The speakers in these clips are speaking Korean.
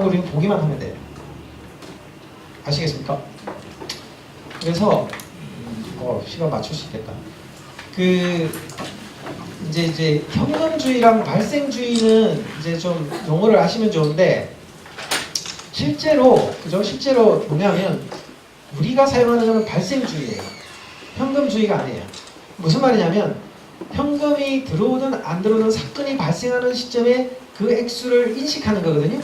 우리는 보기만 하면 돼요. 아시겠습니까? 그래서 시간 맞출 수 있겠다. 이제 현금주의랑 발생주의는 이제 좀 용어를 아시면 좋은데 실제로 뭐냐면 우리가 사용하는 것은 발생주의예요. 현금주의가 아니에요. 무슨 말이냐면 현금이 들어오든 안 들어오든 사건이 발생하는 시점에 그 액수를 인식하는 거거든요.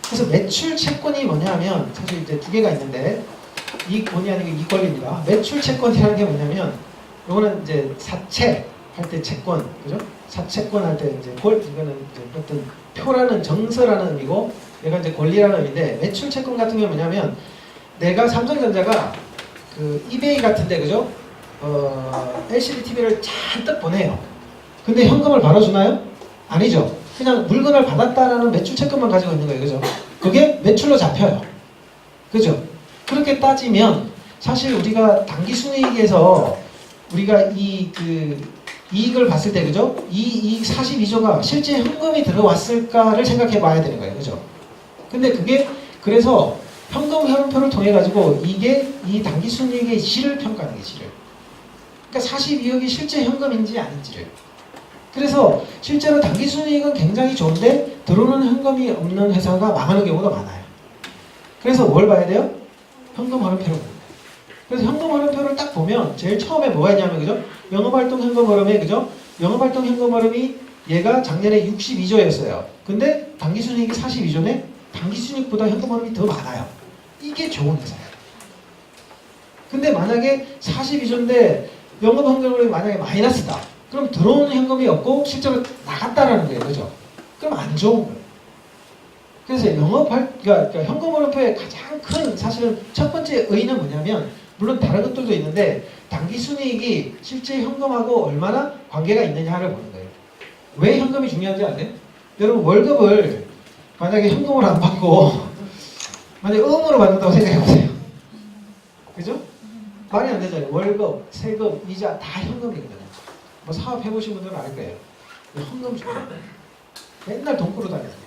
그래서 매출 채권이 뭐냐면 사실 이제 두 개가 있는데 이 권이 아니고 이 권리입니다. 매출 채권이라는 게 뭐냐면 요거는 이제 사채 할 때 채권, 그죠? 사채권 할 때 이제 이거는 이제 어떤 표라는 정서라는 의미고 얘가 이제 권리라는 의미인데 매출 채권 같은 경우는 뭐냐면 내가 삼성전자가 그 이베이 같은데 그죠? LCD TV를 잔뜩 보내요. 근데 현금을 바로 주나요? 아니죠. 그냥 물건을 받았다라는 매출 채권만 가지고 있는 거예요. 그죠? 그게 매출로 잡혀요. 그죠? 그렇게 따지면 사실 우리가 당기순이익에서 우리가 이익을 봤을 때 그죠? 이 42조가 실제 현금이 들어왔을까를 생각해 봐야 되는 거예요. 그죠? 근데 그래서 현금 흐름표를 통해 가지고 이게 이 당기순이익의 질을 평가하는 게 질을. 그러니까 42억이 실제 현금인지 아닌지를. 그래서 실제로 당기순이익은 굉장히 좋은데 들어오는 현금이 없는 회사가 망하는 경우가 많아요. 그래서 뭘 봐야 돼요? 현금 흐름표를 봅니다. 그래서 현금 흐름표를 딱 보면 제일 처음에 뭐가 있냐면 그죠? 영업활동 현금 흐름에 그죠? 영업활동 현금 흐름이 얘가 작년에 62조였어요. 근데 당기순이익이 42조네? 당기순이익보다 현금 흐름이 더 많아요. 이게 좋은 회사예요. 근데 만약에 42조인데 영업 현금 흐름이 만약에 마이너스다. 그럼 들어오는 현금이 없고 실제로 나갔다라는 거예요. 그죠? 그럼 안 좋은 거예요. 그래서 그러니까 현금 흐름표의 가장 큰 사실은 첫 번째 의의는 뭐냐면 물론 다른 것들도 있는데 당기순이익이 실제 현금하고 얼마나 관계가 있느냐를 보는 거예요. 왜 현금이 중요한지 아세요? 여러분 월급을 만약에 현금으로 안 받고 만약에 음으로 받는다고 생각해보세요. 그죠? 말이 안 되잖아요. 월급, 세금, 이자 다 현금이거든요. 뭐 사업 해보신 분들은 알 거예요. 현금 중요해요. 맨날 돈 끌어 다녀요.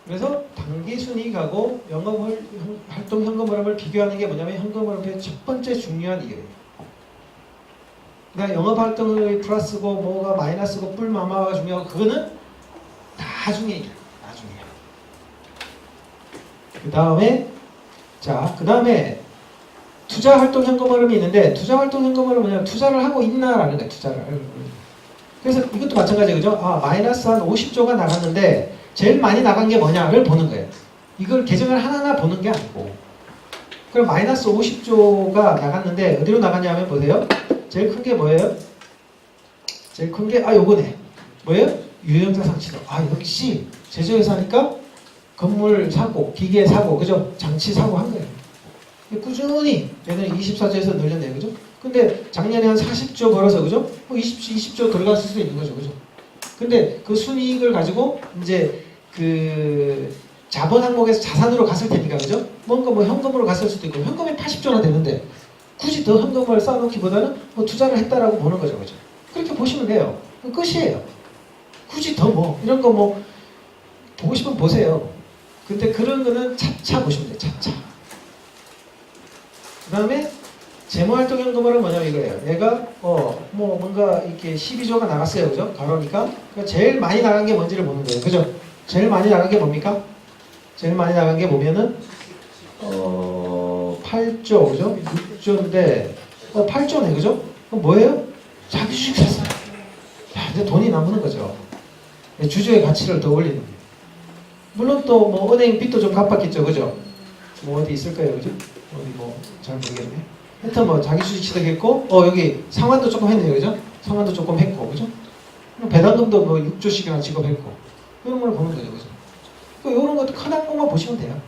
그래서 당기순이익하고 영업활동 현금 흐름을 비교하는 게 뭐냐면 현금 흐름의 첫 번째 중요한 이유예요. 그러니까 영업활동이 플러스고 뭐가 마이너스고 뿔마마가 중요하고 그거는 나중에 그 다음에 투자활동 현금 흐름이 있는데 투자활동 현금 흐름은 뭐냐면 투자를 하고 있나라는 거예요. 투자를. 그래서 이것도 마찬가지예요. 그죠? 마이너스 한 50조가 나갔는데 제일 많이 나간 게 뭐냐를 보는 거예요. 이걸 계정을 하나하나 보는 게 아니고. 그럼 마이너스 50조가 나갔는데 어디로 나갔냐면 보세요. 제일 큰 게 뭐예요? 제일 큰 게 요거네. 뭐예요? 유형자 상치도. 역시 제조회사니까 건물 사고, 기계 사고, 그죠? 장치 사고 한 거예요. 꾸준히 얘는 24조에서 늘렸네요. 그죠? 근데 작년에 한 40조 벌어서 그죠? 20조 들어갔을 수도 있는 거죠. 그죠? 근데 그 순이익을 가지고 이제 그 자본 항목에서 자산으로 갔을 테니까 그죠? 뭔가 뭐 현금으로 갔을 수도 있고 현금이 80조나 되는데 굳이 더 현금을 쌓아놓기보다는 뭐 투자를 했다라고 보는 거죠. 그죠? 그렇게 보시면 돼요. 끝이에요. 굳이 더 뭐 이런 거 뭐 보고 싶으면 보세요. 근데 그런 거는 차차 보시면 돼요. 차차. 그 다음에 재무활동 현금흐름은 뭐냐면 이거예요. 얘가 뭐 뭔가 이렇게 12조가 나갔어요. 그죠? 가로니까 그러니까 제일 많이 나간 게 뭔지를 보는 거예요. 그죠? 제일 많이 나간 게 뭡니까? 제일 많이 나간 게 보면은 8조 그죠? 6조인데 8조네. 그죠? 그럼 뭐예요? 자기 주식 샀어요. 이제 돈이 남는 거죠. 주주의 가치를 더 올리는 거예요. 물론 또 뭐 은행 빚도 좀 갚았겠죠. 그죠? 뭐 어디 있을 거예요. 그죠? 어디 뭐 잘 모르겠네. 하여튼 뭐 자기 주식 취득했고 여기 상환도 조금 했네요. 그죠? 상환도 조금 했고 그죠? 배당금도 뭐 6조씩이나 지급했고 이런 걸 보는 거죠. 그죠? 이런 것도 큰 항목만 보시면 돼요.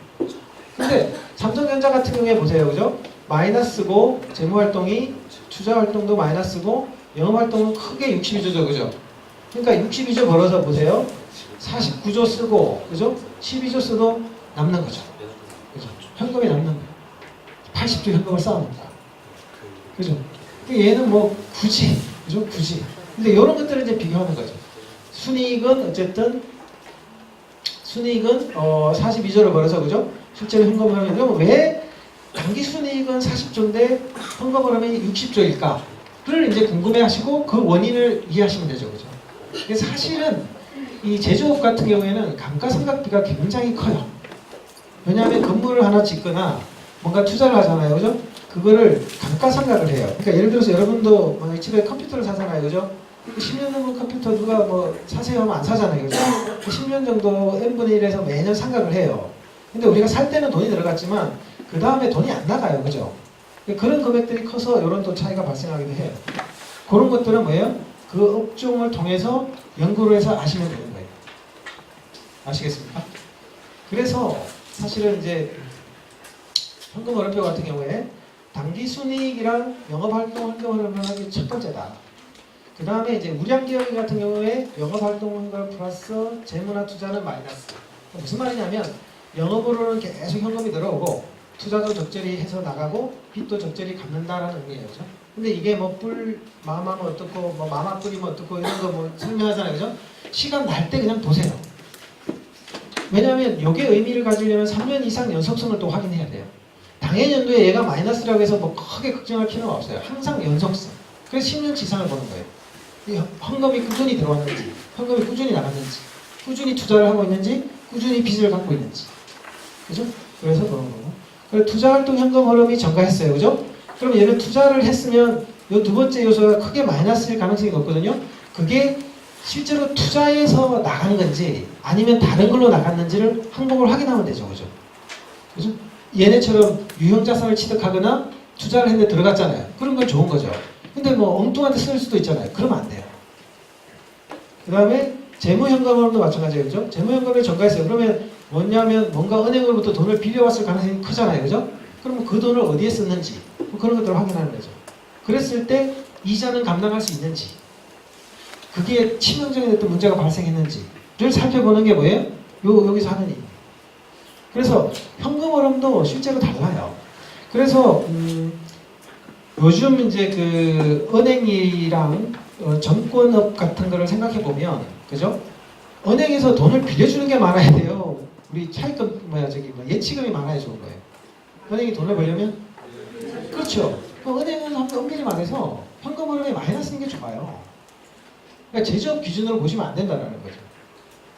근데 삼성전자 같은 경우에 보세요. 그죠? 마이너스고 재무활동이 투자활동도 마이너스고 영업활동은 크게 62조죠. 그죠? 그러니까 62조 벌어서 보세요. 49조 쓰고 그죠? 12조 써도 남는 거죠. 그죠? 현금이 남는 거예요. 80조 현금을 쌓아놓는다. 그죠? 얘는 뭐 굳이 그죠? 굳이. 근데 이런 것들을 이제 비교하는 거죠. 순이익은 어쨌든 순이익은 42조를 벌어서 그죠? 실제로 현금 흐름이 그럼 왜 당기 순이익은 40조인데 현금 흐름이 60조일까를 이제 궁금해하시고 그 원인을 이해하시면 되죠, 그죠? 근데 사실은 이 제조업 같은 경우에는 감가상각비가 굉장히 커요. 왜냐하면 건물을 하나 짓거나 뭔가 투자를 하잖아요, 그죠? 그거를 감가상각을 해요. 그러니까 예를 들어서 여러분도 만약에 집에 컴퓨터를 사잖아요, 그죠? 10년 넘은 컴퓨터 누가 뭐 사세요 하면 안 사잖아요, 그죠? 10년 정도 n분의 1에서 매년 상각을 해요. 근데 우리가 살 때는 돈이 들어갔지만 그 다음에 돈이 안 나가요, 그죠? 그런 금액들이 커서 이런 또 차이가 발생하기도 해요. 그런 것들은 뭐예요? 그 업종을 통해서 연구를 해서 아시면 되는 거예요. 아시겠습니까? 그래서 사실은 이제 현금 흐름표 같은 경우에 당기 순이익이랑 영업활동 현금 흐름표가 첫 번째다. 그 다음에 이제 우량기업 같은 경우에 영업활동 현금 플러스 재무나 투자는 마이너스. 무슨 말이냐면 영업으로는 계속 현금이 들어오고 투자도 적절히 해서 나가고 빚도 적절히 갚는다라는 의미예요. 그죠? 근데 이게 뭐 뿔 마마면 어떻고 뭐 마마 뿌리면 어떻고 이런 거 뭐 설명하잖아요. 그죠? 시간 날 때 그냥 보세요. 왜냐하면 이게 의미를 가지려면 3년 이상 연속성을 또 확인해야 돼요. 당해 연도에 얘가 마이너스라고 해서 뭐 크게 걱정할 필요는 없어요. 항상 연속성. 그래서 10년치 이상을 보는 거예요. 이 현금이 꾸준히 들어왔는지, 현금이 꾸준히 나갔는지, 꾸준히 투자를 하고 있는지, 꾸준히 빚을 갖고 있는지. 그죠? 그래서 그런 거고. 그리고 투자활동 현금 흐름이 증가했어요. 그죠? 그럼 얘는 투자를 했으면 이 두 번째 요소가 크게 마이너스일 가능성이 높거든요. 그게 실제로 투자해서 나간 건지 아니면 다른 걸로 나갔는지를 항목을 확인하면 되죠. 그죠? 그죠? 얘네처럼 유형자산을 취득하거나 투자를 했는데 들어갔잖아요. 그런 건 좋은 거죠. 근데 뭐 엉뚱한 데 쓸 수도 있잖아요. 그러면 안 돼요. 그 다음에 재무현금흐름도 마찬가지예요. 그죠? 재무현금을 증가했어요. 그러면 뭐냐면 뭔가 은행으로부터 돈을 빌려왔을 가능성이 크잖아요. 그죠? 그러면 그 돈을 어디에 썼는지 뭐 그런 것들을 확인하는 거죠. 그랬을 때 이자는 감당할 수 있는지 그게 치명적인 어떤 문제가 발생했는지를 살펴보는 게 뭐예요? 여기서 하는 일. 그래서 현금 흐름도 실제로 달라요. 그래서 요즘 이제 그 은행이랑 정권업 같은 거를 생각해 보면, 그죠? 은행에서 돈을 빌려주는 게 많아야 돼요. 우리 차입금 예치금이 많아야 좋은 거예요. 은행이 돈을 벌려면 그렇죠. 은행은 엄밀히 말해서 현금 흐름에 마이너스 있는 게 좋아요. 그러니까 제조업 기준으로 보시면 안 된다는 거죠.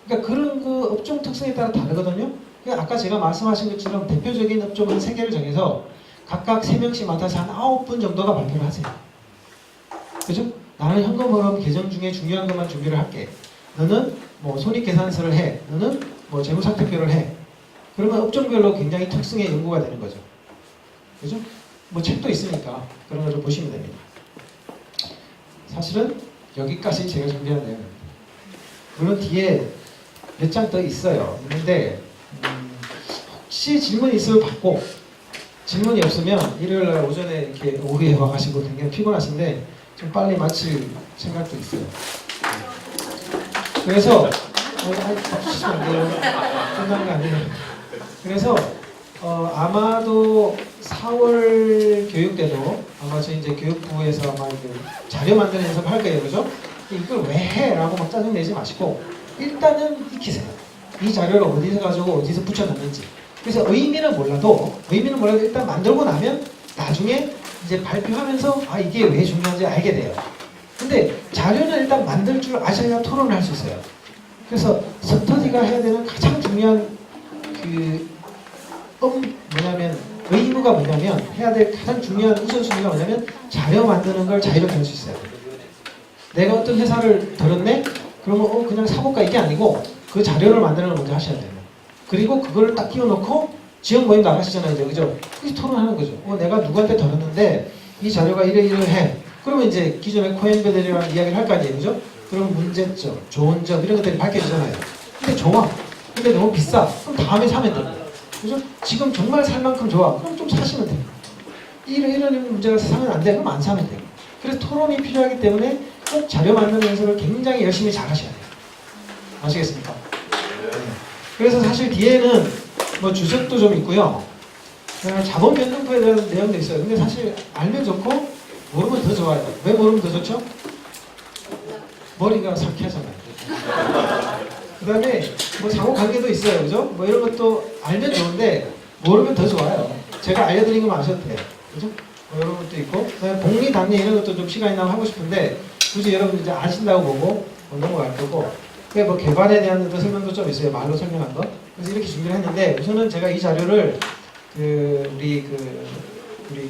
그러니까 그런 그 업종 특성에 따라 다르거든요. 그러니까 아까 제가 말씀하신 것처럼 대표적인 업종은 3개를 정해서 각각 3명씩 맡아서 한 9분 정도가 발표를 하세요. 그죠? 나는 현금 흐름 계정 중에 중요한 것만 준비를 할게. 너는 뭐 손익계산서를 해. 너는 뭐 재무상태표를 해. 그러면 업종별로 굉장히 특성의 연구가 되는 거죠. 그죠? 뭐 책도 있으니까 그런 걸 좀 보시면 됩니다. 사실은 여기까지 제가 준비한 내용입니다. 물론 뒤에 몇 장 더 있어요. 있는데 혹시 질문이 있으면 받고 질문이 없으면 일요일날 오전에 이렇게 오후에 와가시고 굉장히 피곤하신데 좀 빨리 마칠 생각도 있어요. 그래서 박수치면 안 돼요. 끝난 거 아니에요. 그래서 아마도 4월 교육 때도 아마 저희 이제 교육부에서 아마 자료 만드는 연습할 거예요. 그죠? 이걸 왜 해? 라고 막 짜증내지 마시고 일단은 익히세요. 이 자료를 어디서 가지고 어디서 붙여놨는지. 그래서 의미는 몰라도 일단 만들고 나면 나중에 이제 발표하면서 아 이게 왜 중요한지 알게 돼요. 근데 자료는 일단 만들 줄 아셔야 토론을 할 수 있어요. 그래서 스터디가 해야 되는 가장 중요한 의무가 뭐냐면 해야 될 가장 중요한 우선순위가 뭐냐면 자료 만드는 걸 자유롭게 할 수 있어요. 내가 어떤 회사를 들었네? 그러면 그냥 사볼까 이게 아니고 그 자료를 만드는 걸 먼저 하셔야 돼요. 그리고 그걸 딱 끼워놓고 지역 모임 나가시잖아요. 이제, 그죠? 그래서 토론하는 거죠. 내가 누구한테 들었는데 이 자료가 이래. 그러면 이제 기존의 코엔베델이라는 이야기를 할 거 아니에요. 그죠? 그럼 문제점, 좋은 점 이런 것들이 밝혀지잖아요. 근데 좋아. 근데 너무 비싸. 그럼 다음에 사면 돼요. 그죠? 지금 정말 살 만큼 좋아. 그럼 좀 사시면 돼요. 이런 문제가 사면 안 돼. 그럼 안 사면 돼요. 그래서 토론이 필요하기 때문에 꼭 자료 만드는 연습을 굉장히 열심히 잘 하셔야 돼요. 아시겠습니까? 그래서 사실 뒤에는 뭐 주석도 좀 있고요. 자본 변동표에 대한 내용도 있어요. 근데 사실 알면 좋고 모르면 더 좋아요. 왜 모르면 더 좋죠? 머리가 상쾌하잖아요. 그다음에 뭐 상호 관계도 있어요, 그죠? 뭐 이런 것도 알면 좋은데 모르면 더 좋아요. 제가 알려드린 것만 아셔도 돼요, 그죠? 뭐 이런 것도 있고, 그다음에 복리 단위 이런 것도 좀 시간이 나면 하고 싶은데 굳이 여러분 이제 아신다고 보고 넘어갈 거고, 뭐 개발에 대한 것도 설명도 좀 있어요, 말로 설명한 거. 그래서 이렇게 준비를 했는데 우선은 제가 이 자료를 우리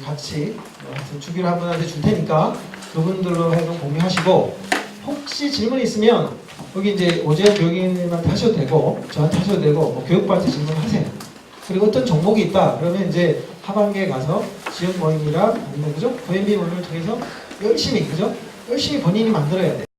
같이 주기로 한 분한테 줄 테니까 그분들로 해서 공유하시고, 혹시 질문 있으면 여기 이제 오재현 교육인한테 하셔도 되고 저한테 하셔도 되고 뭐 교육부한테 질문하세요. 그리고 어떤 종목이 있다 그러면 이제 하반기에 가서 지역 모임이랑 아니면 그죠? VMB 모임을 통해서 열심히 그죠? 열심히 본인이 만들어야 돼.